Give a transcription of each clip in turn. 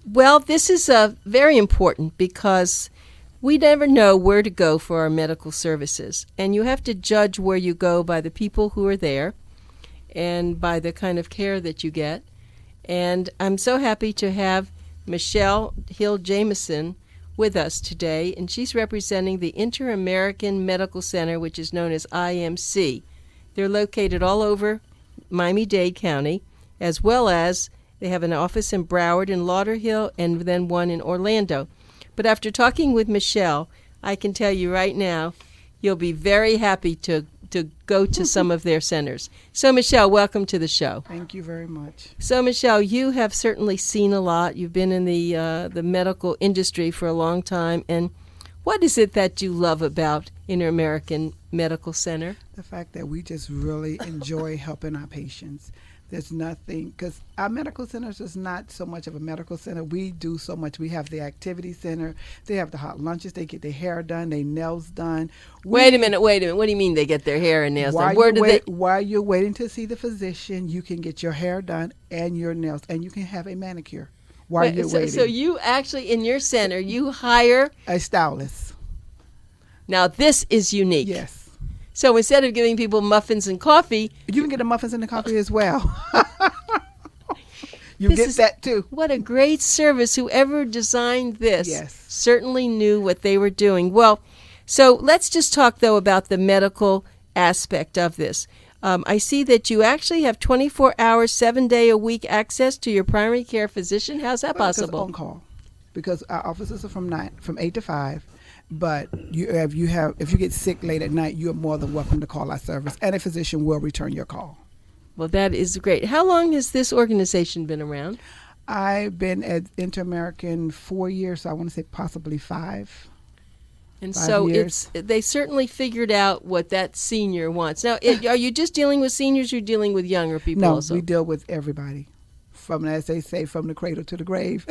Well, this is very important because we never know where to go for our medical services. And you have to judge where you go by the people who are there and by the kind of care that you get. And I'm so happy to have Michelle Hill Jamison with us today, and she's representing the InterAmerican Medical Center, which is known as IMC. They're located all over Miami-Dade County, as well as they have an office in Broward and Lauderhill, and then one in Orlando. But after talking with Michelle, I can tell you right now, you'll be very happy to go to some of their centers. So, Michelle, welcome to the show. Thank you very much. So, Michelle, you have certainly seen a lot. You've been in the medical industry for a long time. And what is it that you love about InterAmerican Medical Center? The fact that we just really enjoy helping our patients. There's nothing, because our medical centers is not so much of a medical center. We do so much. We have the activity center. They have the hot lunches. They get their hair done, their nails done. Wait a minute. What do you mean they get their hair and nails done? While you're waiting to see the physician, you can get your hair done and your nails, and you can have a manicure while you're waiting. So you actually, in your center, you hire a stylist. Now, this is unique. Yes. So instead of giving people muffins and coffee, you can get the muffins and the coffee as well. You get that too. What a great service. Whoever designed this yes. certainly knew what they were doing. Well, so let's just talk, though, about the medical aspect of this. I see that you actually have 24 hours, 7-day-a-week access to your primary care physician. How's that possible? On call, because our offices are from 8 to 5. But if you get sick late at night, you are more than welcome to call our service, and a physician will return your call. Well, that is great. How long has this organization been around? I've been at InterAmerican 4 years, so I want to say possibly 5. And 5 so years. they certainly figured out what that senior wants. Now, are you just dealing with seniors, or dealing with younger people no, also? We deal with everybody, from, as they say, from the cradle to the grave.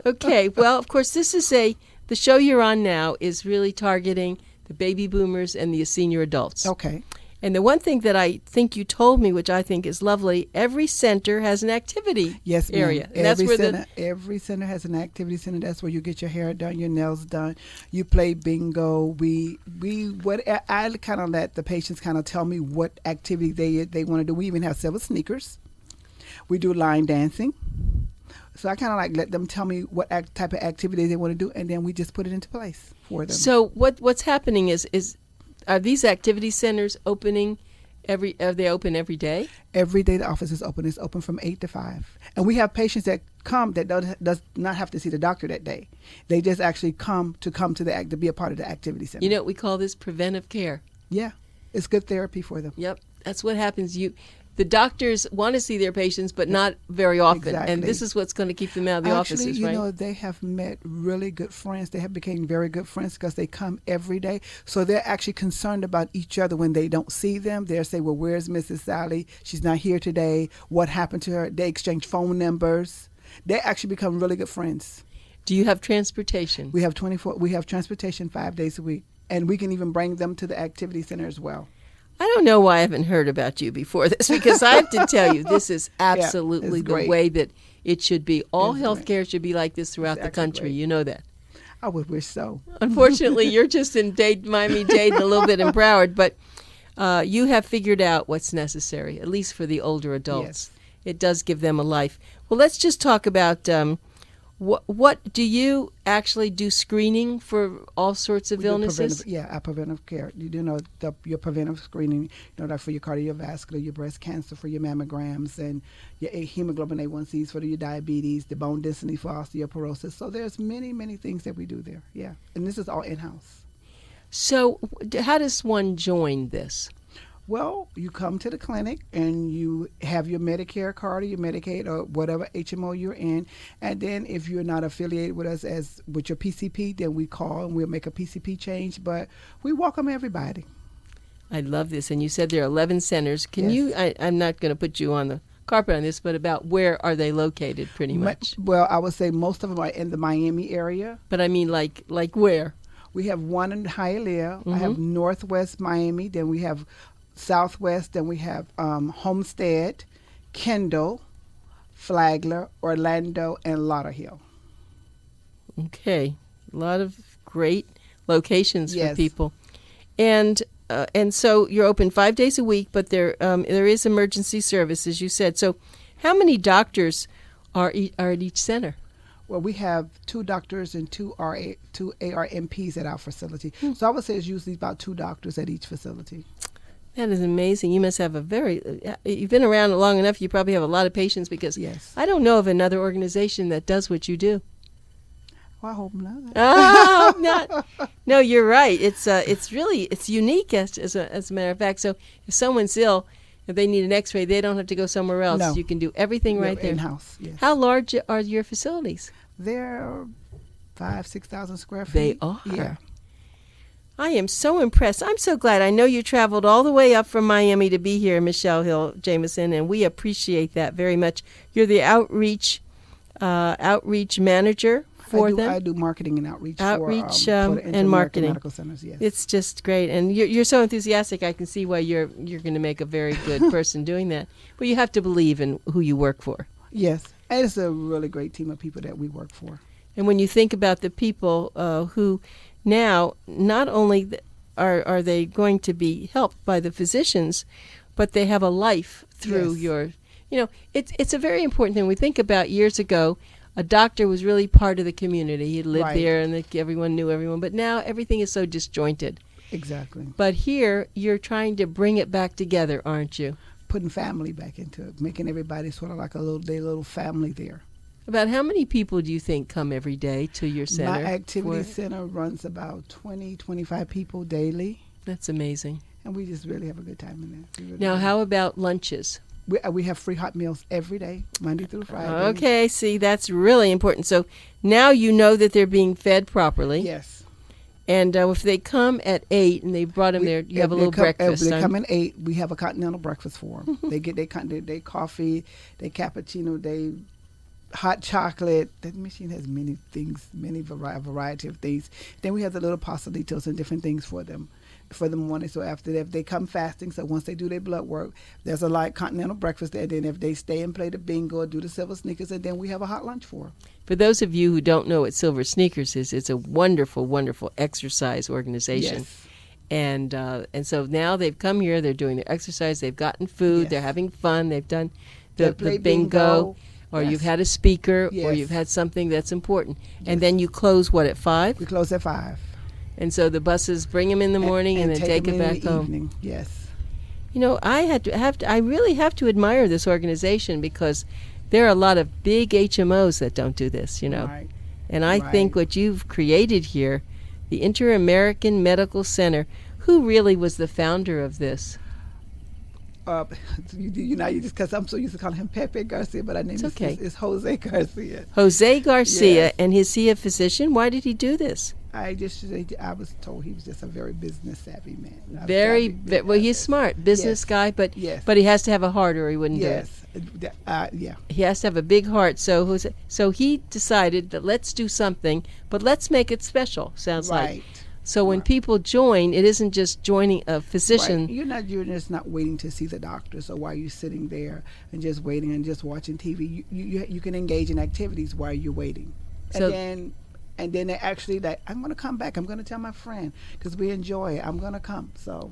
Okay, well, of course, the show you're on now is really targeting the baby boomers and the senior adults. Okay. And the one thing that I think you told me, which I think is lovely, every center has an activity area. And every center has an activity center. That's where you get your hair done, your nails done. You play bingo. I kind of let the patients kind of tell me what activity they want to do. We even have several sneakers. We do line dancing. So I kind of let them tell me what type of activity they want to do, and then we just put it into place for them. So what's happening is are these activity centers opening are they open every day? Every day the office is open. It's open from 8 to 5. And we have patients that come that does not have to see the doctor that day. They just actually come to be a part of the activity center. You know what we call this? Preventive care. Yeah. It's good therapy for them. Yep. That's what happens. The doctors want to see their patients, but not very often. Exactly. And this is what's going to keep them out of the offices, right? Actually, you know, they have met really good friends. They have become very good friends because they come every day. So they're actually concerned about each other when they don't see them. They'll say, well, where's Mrs. Sally? She's not here today. What happened to her? They exchange phone numbers. They actually become really good friends. Do you have transportation? We have transportation 5 days a week. And we can even bring them to the activity center as well. I don't know why I haven't heard about you before this, because I have to tell you, this is absolutely the way that it should be. All healthcare should be like this throughout the country. You know that. I would wish so. Unfortunately, you're just in Miami-Dade and a little bit in Broward, but you have figured out what's necessary, at least for the older adults. Yes. It does give them a life. Well, let's just talk about what do you actually do screening for all sorts of illnesses? Our preventive care. You do know your preventive screening, like for your cardiovascular, your breast cancer, for your mammograms, and your hemoglobin A1Cs for your diabetes, the bone density for osteoporosis. So there's many, many things that we do there. Yeah, and this is all in-house. So how does one join this? Well, you come to the clinic and you have your Medicare card or your Medicaid or whatever HMO you're in. And then if you're not affiliated with us with your PCP, then we call and we'll make a PCP change. But we welcome everybody. I love this. And you said there are 11 centers. Can you, I'm not going to put you on the carpet on this, but about where are they located pretty much? Well, I would say most of them are in the Miami area. But I mean like where? We have one in Hialeah. Mm-hmm. I have Northwest Miami. Then we have Southwest, then we have Homestead, Kendall, Flagler, Orlando, and Lauderhill. Okay, a lot of great locations for Yes. people, and so you're open 5 days a week, but there is emergency service, as you said. So, how many doctors are at each center? Well, we have 2 doctors and two ARMPs at our facility. So I would say it's usually about 2 doctors at each facility. That is amazing. You must have you've been around long enough. You probably have a lot of patients, because Yes. I don't know of another organization that does what you do. Well, I hope not. Oh, not. No, you're right. It's really unique as a matter of fact. So if someone's ill, if they need an X-ray, they don't have to go somewhere else. No. You can do everything right there. In-house, yes. How large are your facilities? They're 5,000-6,000 square feet. They are. Yeah. I am so impressed. I'm so glad. I know you traveled all the way up from Miami to be here, Michelle Hill Jamison, and we appreciate that very much. You're the outreach manager for them. I do marketing and outreach, for the and InterAmerican marketing. Medical Centers. Yes. It's just great, and you're so enthusiastic. I can see why you're going to make a very good person doing that. But you have to believe in who you work for. Yes, and it's a really great team of people that we work for. And when you think about the people who now not only are they going to be helped by the physicians, but they have a life through Yes. your. It's a very important thing. We think about years ago. A doctor was really part of the community. He lived Right. there, and everyone knew everyone. But now everything is so disjointed. Exactly. But here, you're trying to bring it back together, aren't you? Putting family back into it, making everybody sort of like their little family there. About how many people do you think come every day to your center? My activity center runs about 20-25 people daily, That's amazing. and we just really have a good time in there. We really Now, do. how about lunches? We have free hot meals every day, Monday through Friday. Okay, see, that's really important. So now you know that they're being fed properly. Yes. And if they come at 8 and they brought them there, you have a little breakfast. If they come at 8, we have a continental breakfast for them. They get their coffee, their cappuccino, they hot chocolate. That machine has many things, variety of things. Then we have the little pastelitos and different things for them for the morning. So after that, if they come fasting, so once they do their blood work, there's a light continental breakfast there. Then if they stay and play the bingo or do the silver sneakers, and then we have a hot lunch for them. For those of you who don't know what Silver Sneakers is, it's a wonderful, wonderful exercise organization. Yes. And so now they've come here, they're doing their exercise, they've gotten food, Yes. they're having fun, they've done They the play bingo, or Yes. you've had a speaker, or Yes. you've had something that's important. Yes. And then you close, at 5? We close at 5. And so the buses bring them in the morning and then take it them back in the home. evening. Yes. I really have to admire this organization, because there are a lot of big HMOs that don't do this, Right. And I think Right. what you've created here, the InterAmerican Medical Center, who really was the founder of this? You just because I'm so used to calling him Pepe Garcia, but our name is Jose Garcia. Jose Garcia, Yes. and is he a physician? Why did he do this? I was told he was just a very business savvy man. Well, he's smart, business Yes. guy, but Yes. but he has to have a heart or he wouldn't do it. Yes. Yeah. He has to have a big heart. So he decided that let's do something, but let's make it special. Sounds like. Right. So when people join, it isn't just joining a physician. Right. You're just not waiting to see the doctor. So while you're sitting there and just waiting and just watching TV, you can engage in activities while you're waiting. So- And then they actually like, I'm going to come back. I'm going to tell my friend because we enjoy it. I'm going to come. So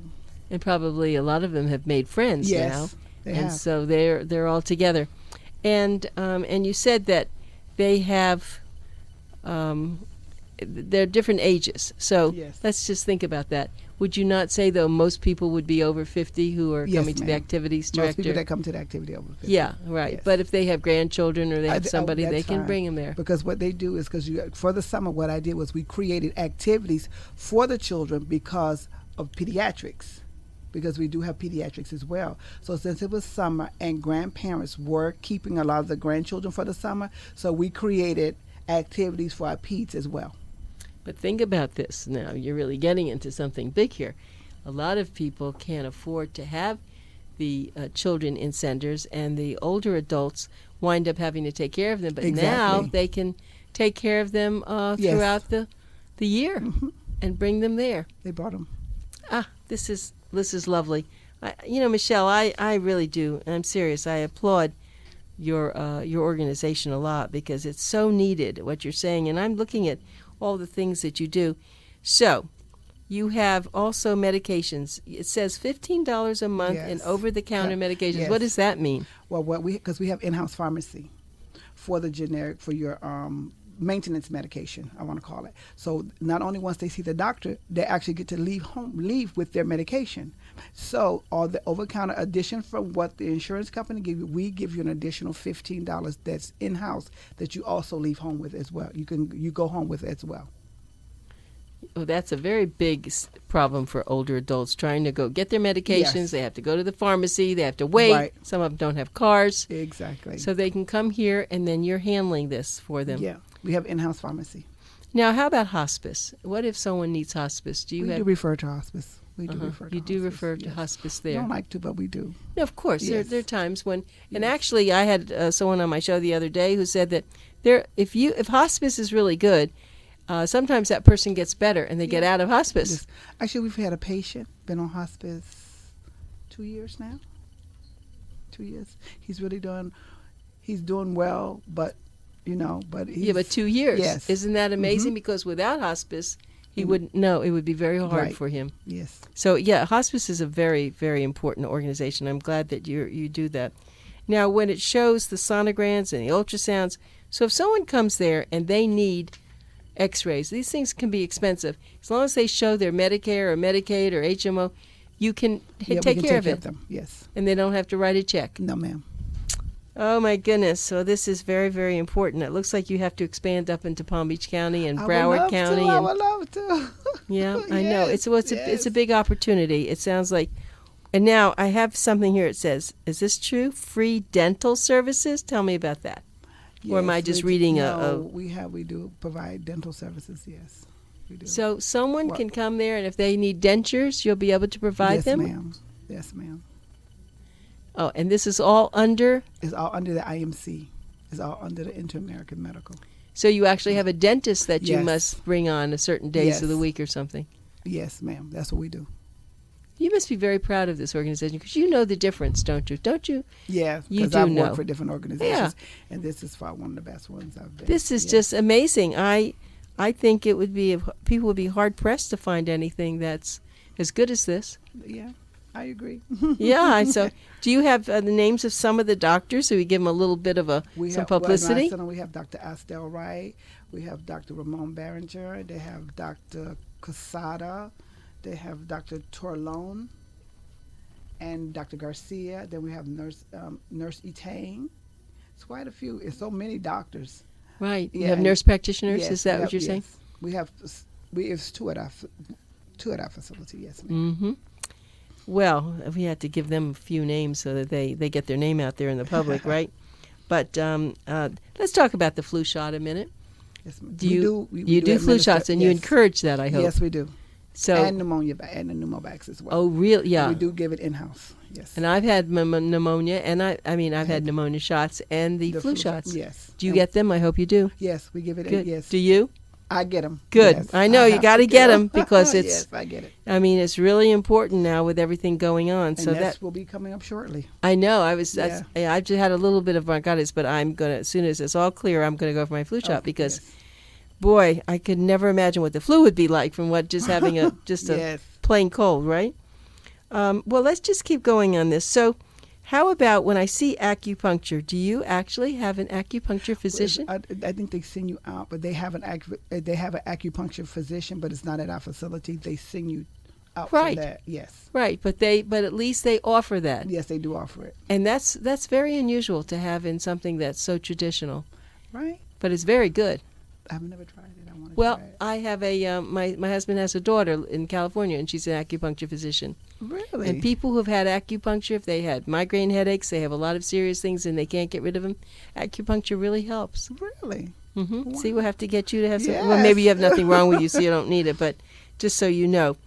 And probably a lot of them have made friends now. yes, they And have. so they're all together. And you said that they have they're different ages. So Yes. let's just think about that. Would you not say, though, most people would be over 50 who are Yes, coming to the ma'am. activities Most director? people that come to the activity over 50. Yeah, right. Yes. But if they have grandchildren or they have somebody, they that's can fine. bring them there. Because what they do is for the summer, what I did was we created activities for the children because of pediatrics. Because we do have pediatrics as well. So since it was summer and grandparents were keeping a lot of the grandchildren for the summer, so we created activities for our peds as well. But think about this now. You're really getting into something big here. A lot of people can't afford to have the children in centers, and the older adults wind up having to take care of them. But now Exactly. they can take care of them Yes. throughout the year and bring them there. They brought them. This is lovely. Michelle, I really do. I'm serious. I applaud your organization a lot, because it's so needed, what you're saying. And I'm looking at all the things that you do. So you have also medications. It says $15 a month in over-the-counter medications. Yes. What does that mean? Well, because we have in-house pharmacy for the generic, for your maintenance medication, I want to call it. So not only once they see the doctor, they actually get to leave with their medication. So all the over-counter addition from what the insurance company give you, we give you an additional $15 that's in-house that you also leave home with as well. You go home with as well. Well, that's a very big problem for older adults trying to go get their medications. Yes. They have to go to the pharmacy. They have to wait. Right. Some of them don't have cars. Exactly. So they can come here, and then you're handling this for them. Yeah, we have in-house pharmacy. Now, how about hospice? What if someone needs hospice? We do refer to hospice. We do refer to You hospice. do refer to hospice there. We don't like to, but we do. No, of course. Yes. There are times when, and Yes. actually, I had someone on my show the other day who said that if hospice is really good, sometimes that person gets better and they get out of hospice. Yes. Actually, we've had a patient been on hospice 2 years now. 2 years. He's doing well, but But 2 years. Yes. Isn't that amazing? Mhm. Because without hospice, he wouldn't know. It would be very hard Right. for him. Yes. So, yeah, hospice is a very, very important organization. I'm glad that you do that. Now, when it shows the sonograms and the ultrasounds, so if someone comes there and they need x-rays, these things can be expensive. As long as they show their Medicare or Medicaid or HMO, you can take care of it. Them. Yes. And they don't have to write a check. No, ma'am. Oh, my goodness. So this is very, very important. It looks like you have to expand up into Palm Beach County and Broward County. I would love to. Yeah, I know. Yes, It's a big opportunity. It sounds like. And now I have something here. It says, is this true? Free dental services? Tell me about that. Or am I just reading No, we do provide dental services, yes. We do. So someone can come there, and if they need dentures, you'll be able to provide them? Yes, ma'am. Yes, ma'am. Oh, and this is all under? It's all under the IMC. It's all under the InterAmerican Medical. So you actually have a dentist that you Yes. must bring on a certain days of the Yes. week or something? Yes, ma'am. That's what we do. You must be very proud of this organization because you know the difference, don't you? Don't you? Yeah, You because do I've know. worked for different organizations, Yeah. and this is far one of the best ones I've been. This is Yes. just amazing. I think it would be people would be hard pressed to find anything that's as good as this. Yeah, I agree. Yeah. So, do you have the names of some of the doctors so we give them a little bit of some publicity? Well, we have Dr. Astel Wright. We have Dr. Ramon Barringer. They have Dr. Casada. They have Dr. Torlone and Dr. Garcia. Then we have Nurse Etang. It's quite a few. It's so many doctors. Right. You Yeah, have and- nurse practitioners. Yes, Is that what you're saying? yes. We have. It's two at our facility. Yes, ma'am. Mm-hmm. Well, we had to give them a few names so that they get their name out there in the public, right? But let's talk about the flu shot a minute. Yes, ma'am. You We do flu administer- shots, and you yes. encourage that, I hope. Yes, we do. So, And pneumonia and the pneumovax as well. oh, really? Yeah. We do give it in-house. Yes. And I've had pneumonia, and I've had pneumonia shots and the flu shots. Yes. Do you get them? I hope you do. Yes, we give it. Good. Yes. Do you? I get them. Good. Yes, I know you have got to get them because it's. Yes, I get it. I mean, it's really important now with everything going on. And So that will be coming up shortly. I know. I just had a little bit of bronchitis, but I'm gonna as soon as it's all clear, I'm gonna go for my flu shot because, yes. boy, I could never imagine what the flu would be like from what just having a Yes. plain cold, right? Well, let's just keep going on this. So, how about when I see acupuncture? Do you actually have an acupuncture physician? I think they send you out, but they have an acupuncture physician, but it's not at our facility. They send you out Right. for that. Yes. Right, but at least they offer that, Yes, they do offer it. and that's very unusual to have in something that's so traditional. Right. But it's very good. I've never tried it. I want to Well, try it. I have my husband has a daughter in California, and she's an acupuncture physician. Really? And people who have had acupuncture, if they had migraine headaches, they have a lot of serious things, and they can't get rid of them, acupuncture really helps. Really? Mm-hmm. Wow. See, we'll have to get you to have some. Yes. Well, maybe you have nothing wrong with you, so you don't need it. But just so you know,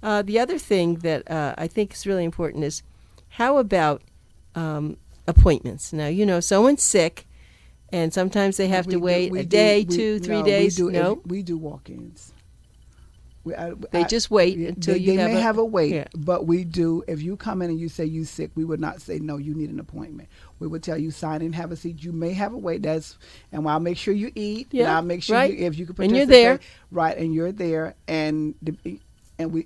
the other thing that I think is really important is how about appointments? Now, someone's sick, and sometimes they have to wait a day, 2, 3 days. We do walk-ins. They just wait until you may have a wait, yeah. but we do. If you come in and you say you sick, we would not say no. You need an appointment. We would tell you sign in, have a seat. You may have a wait. And I'll make sure you eat. Yeah, and I'll make sure right. if you can participate. And you're there, right? And you're there, and we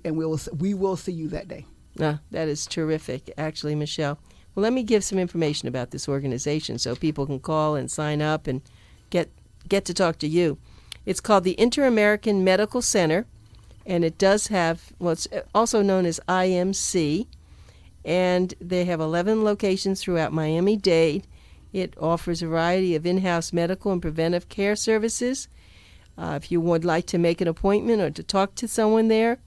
will see you that day. That is terrific, actually, Michelle. Well, let me give some information about this organization so people can call and sign up and get to talk to you. It's called the InterAmerican Medical Center, and it does have what's also known as IMC, and they have 11 locations throughout Miami-Dade. It offers a variety of in-house medical and preventive care services. If you would like to make an appointment or to talk to someone there,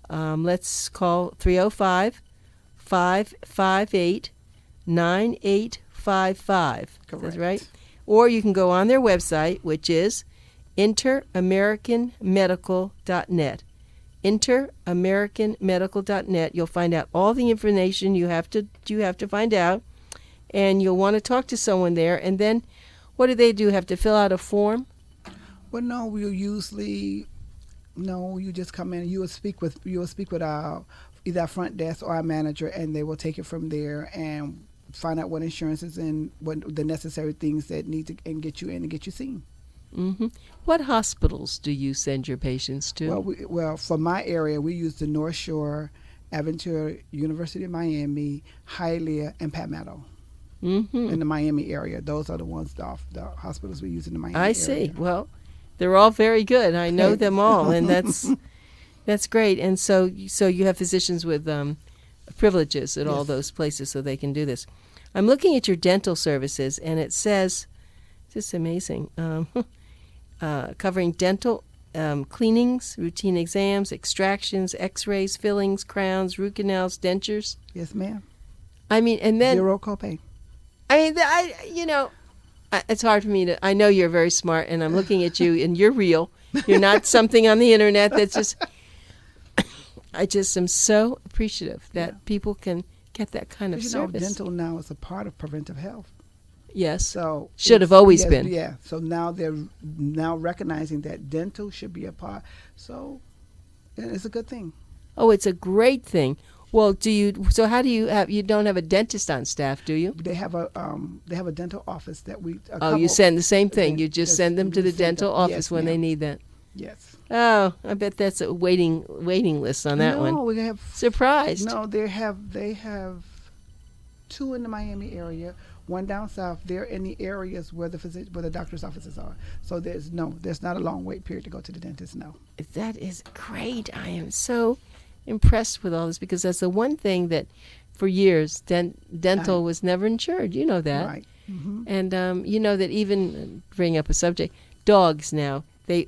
let's call 305-558-9855. Correct. That's right. Or you can go on their website, which is InterAmericanMedical.net. InterAmericanMedical.net. You'll find out all the information you have to find out, and you'll want to talk to someone there. And then, what do? Have to fill out a form? Well, no, you just come in. You will speak with our either our front desk or our manager, and they will take it from there and find out what insurances and what the necessary things that need to and get you in and get you seen. Mm-hmm. What hospitals do you send your patients to? Well, for my area, we use the North Shore, Aventura, University of Miami, Hialeah, and Palmetto. Mm-hmm. In the Miami area. Those are the ones, the hospitals we use in the Miami area. I see. Well, they're all very good. I know them all, and that's great. And so you have physicians with privileges at all those places, so they can do this. I'm looking at your dental services, and it says, this is amazing, covering dental cleanings, routine exams, extractions, X-rays, fillings, crowns, root canals, dentures. Yes, ma'am. I mean, and then 0 copay. I mean, it's hard for me to. I know you're very smart, and I'm looking at you, and you're real. You're not something on the internet that's just. I just am so appreciative that people can get that kind of service. Dental now is a part of preventive health. Yes. So should have always been. Yeah. So now they're recognizing that dental should be a part. So it's a good thing. Oh, it's a great thing. Well, so how do you have? You don't have a dentist on staff, do you? They have a dental office that we. You send the same thing. You just send them to the dental office when they need that. Yes. Oh, I bet that's a waiting list on that one. No, we have surprised. No, they have 2 in the Miami area, 1 down south. They're in the areas where the doctor's offices are. So there's not a long wait period to go to the dentist. No. That is great. I am so impressed with all this because that's the one thing that for years dental was never insured. You know that. Right. Mm-hmm. And you know that even bring up a subject, dogs now. The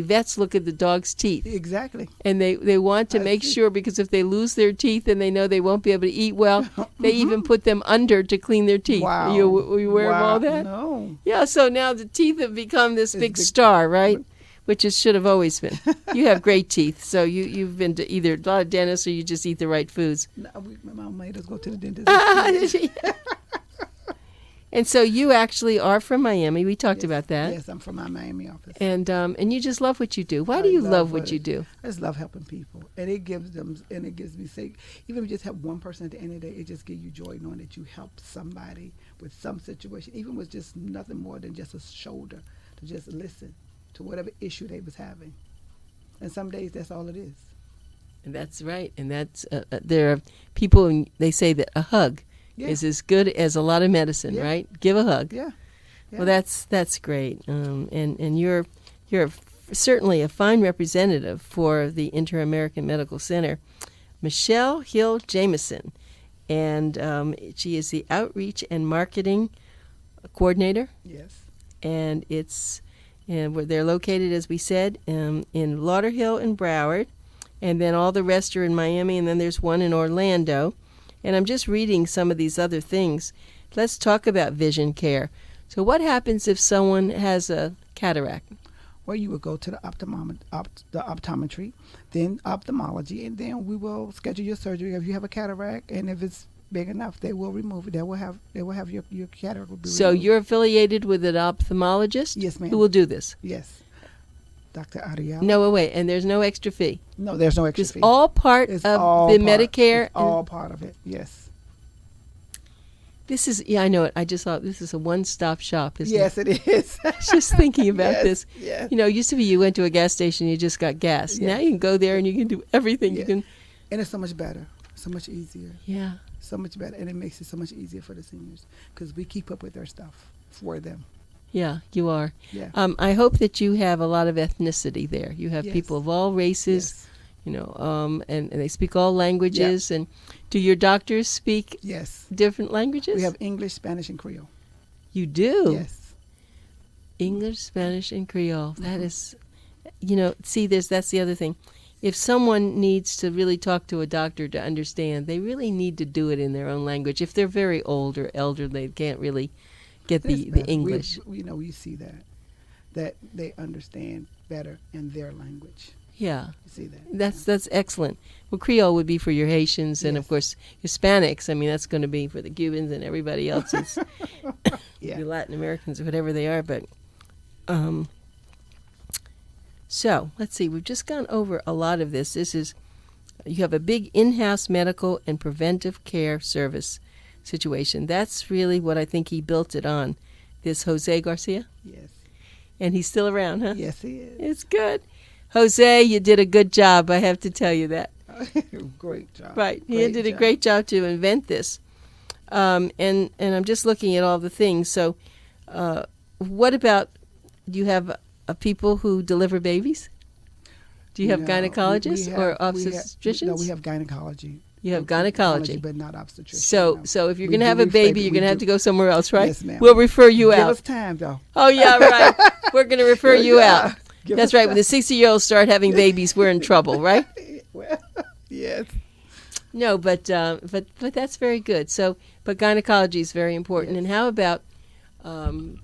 vets look at the dog's teeth. Exactly. And they want to make sure, because if they lose their teeth and they know they won't be able to eat well, they even put them under to clean their teeth. Wow. Are you aware of all that? No. Yeah, so now the teeth have become this big star, right? Which should have always been. You have great teeth, so you've been to either a lot of dentists or you just eat the right foods. No, my mom made us go to the dentist. And so you actually are from Miami. We talked about that. Yes, I'm from my Miami office. And you just love what you do. Why do you love what you do? I just love helping people, and it gives me sake. Even if you just help one person at the end of the day, it just gives you joy knowing that you helped somebody with some situation, even with just nothing more than just a shoulder to just listen to whatever issue they was having. And some days that's all it is. And that's right. And that's there are people, they say that a hug is as good as a lot of medicine, right? Give a hug. Yeah. Well, that's great. And you're certainly a fine representative for the InterAmerican Medical Center. Michelle Hill Jamison, and she is the Outreach and Marketing Coordinator. Yes. And they're located, as we said, in Lauderhill and Broward, and then all the rest are in Miami, and then there's one in Orlando. And I'm just reading some of these other things. Let's talk about vision care. So what happens if someone has a cataract? Well, you would go to the optometry, then ophthalmology, and then we will schedule your surgery if you have a cataract, and if it's big enough, they will remove it. They will have your cataract will be removed. So you're affiliated with an ophthalmologist? Yes, ma'am. Who will do this? Yes. Dr. Ariella. No, wait, and there's no extra fee. No, there's no extra It's fee. all part It's of all the part. Medicare. It's all part of it. Yes. This is, I know it. I just thought this is a one-stop shop, isn't Yes, it? it is. Just thinking about Yes, this. yes. It used to be you went to a gas station, you just got gas. Yes. Now you can go there and you can do everything. Yeah. You can, And it's so much better, so much easier, yeah. so much better, and it makes it so much easier for the seniors because we keep up with their stuff for them. Yeah, you are. Yeah. I hope that you have a lot of ethnicity there. You have Yes. people of all races, Yes. and they speak all languages. And do your doctors speak Yes. different languages? We have English, Spanish, and Creole. You do? Yes. English, Spanish, and Creole. That is, see, that's the other thing. If someone needs to really talk to a doctor to understand, they really need to do it in their own language. If they're very old or elderly, they can't really get the better. English. We see that they understand better in their language. Yeah. You see that? That's excellent. Well, Creole would be for your Haitians and, of Yes. course, Hispanics. I mean, that's going to be for the Cubans and everybody else's, Yeah. the Latin Americans or whatever they are. But so let's see. We've just gone over a lot of this. You have a big in-house medical and preventive care service situation. That's really what I think he built it on. This Jose Garcia, Yes. and he's still around, huh? Yes, he is. It's good. Jose, you did a good job. I have to tell you that. Great job. Right. He did a great job to invent this. And I'm just looking at all the things. So what about, do you have people who deliver babies? Do you have No, gynecologists we or have- obstetricians? No, we have gynecology. You have gynecology. But not obstetrician. So, no. so if you're We going to do have a refer- baby, you're we going to have do- to go somewhere else, right? Yes, ma'am. We'll refer you Give out. us time, though. Oh, yeah, right. We're going to refer you Yeah. out. Give That's us right. When the 60-year-olds start having babies, we're in trouble, right? Well, yes. No, but that's very good. So, but gynecology is very important. Yes. And how about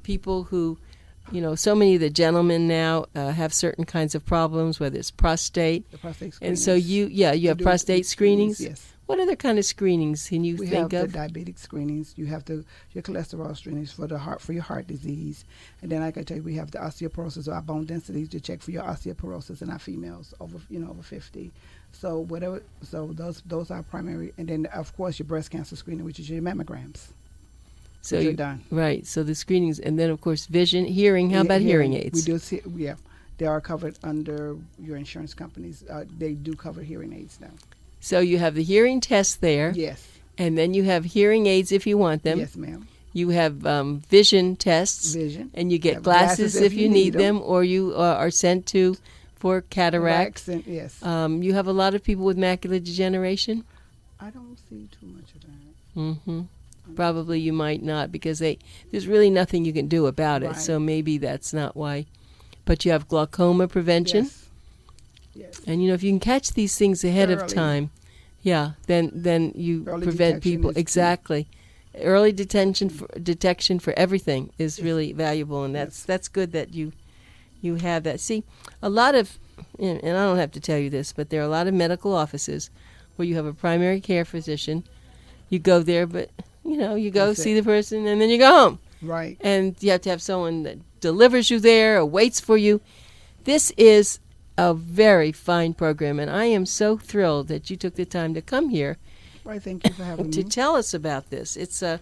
people who, so many of the gentlemen now have certain kinds of problems, whether it's prostate. The prostate And screenings. so you have do prostate screenings. Yes. What other kind of screenings can you We think have of? the diabetic screenings. You have your cholesterol screenings for your heart disease, and then like I tell you, we have the osteoporosis or our bone density to check for your osteoporosis in our females over 50. So those are primary, and then of course your breast cancer screening, which is your mammograms. So which are done. Right. So the screenings, and then of course vision, hearing. How about hearing aids? We do see, yeah, they are covered under your insurance companies. They do cover hearing aids now. So you have the hearing test there. Yes. And then you have hearing aids if you want them. Yes, ma'am. You have vision tests. Vision. And you get Have glasses if you need them, them. or you are sent to for cataracts. Vaccine, yes. You have a lot of people with macular degeneration. I don't see too much of that. Mm-hmm. Probably you might not, because there's really nothing you can do about it. Right. So maybe that's not why. But you have glaucoma prevention. Yes. Yes. And if you can catch these things ahead of Early. time, then you Early prevent detection people. is key. Exactly. Early detection for everything is really valuable, and that's good that you have that. See, a lot of, and I don't have to tell you this, but there are a lot of medical offices where you have a primary care physician. You go there, but you go That's see it. the person, and then you go home. Right. And you have to have someone that delivers you there or waits for you. This is a very fine program, and I am so thrilled that you took the time to come here Right. Thank you for having to me. tell us about this. It's a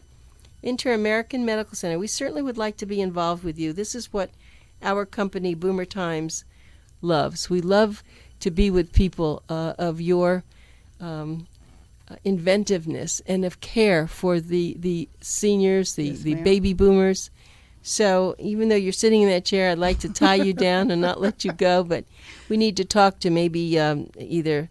InterAmerican Medical Center. We certainly would like to be involved with you. This is what our company, Boomer Times, loves. We love to be with people of your inventiveness and of care for the seniors, Yes, the ma'am. baby boomers. So even though you're sitting in that chair, I'd like to tie you down and not let you go, but we need to talk to maybe either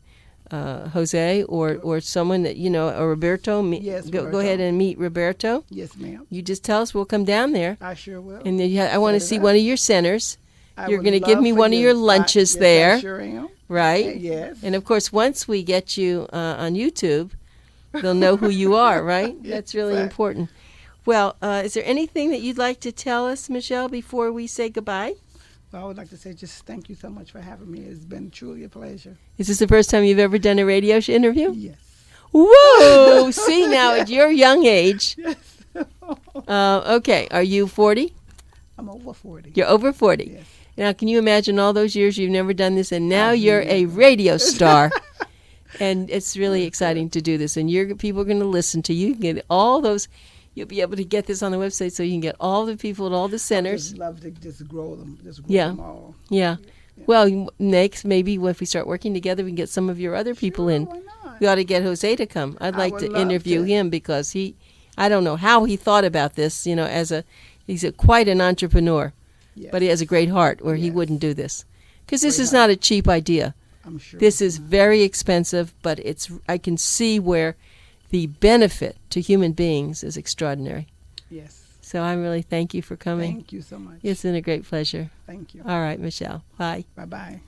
Jose or someone that, or Roberto. Yes, Go Roberto. ahead and meet Roberto. Yes, ma'am. You just tell us, we'll come down there. I sure will. And then I want to Set it see up. one of your centers, I you're would gonna give love me for one of you. your lunches yes, there. I sure am. right? Yes. And of course, once we get you on YouTube, they'll know who you are, right? That's really Exactly. important. Well, is there anything that you'd like to tell us, Michelle, before we say goodbye? Well, I would like to say just thank you so much for having me. It's been truly a pleasure. Is this the first time you've ever done a radio interview? Yes. Whoa! See, now at your young age. Yes. Okay, are you 40? I'm over 40. You're over 40. Yes. Now, can you imagine all those years you've never done this, and now you're a never. radio star? And it's really exciting to do this, and people are going to listen to you. You can get all those. You'll be able to get this on the website, so you can get all the people at all the I centers. just love to just grow them. Just grow Yeah. them all. Yeah. Well, next, maybe if we start working together, we can get some of your other people Sure, in. why not? We ought to get Jose to come. I'd I like would to love interview to. him because I don't know how he thought about this, he's quite an entrepreneur, Yes. but he has a great heart where he Yes. wouldn't do this. Because this Great is heart. not a cheap idea. I'm sure. This is very expensive, but I can see where the benefit to human beings is extraordinary. Yes. So I really thank you for coming. Thank you so much. It's been a great pleasure. Thank you. All right, Michelle. Bye. Bye-bye.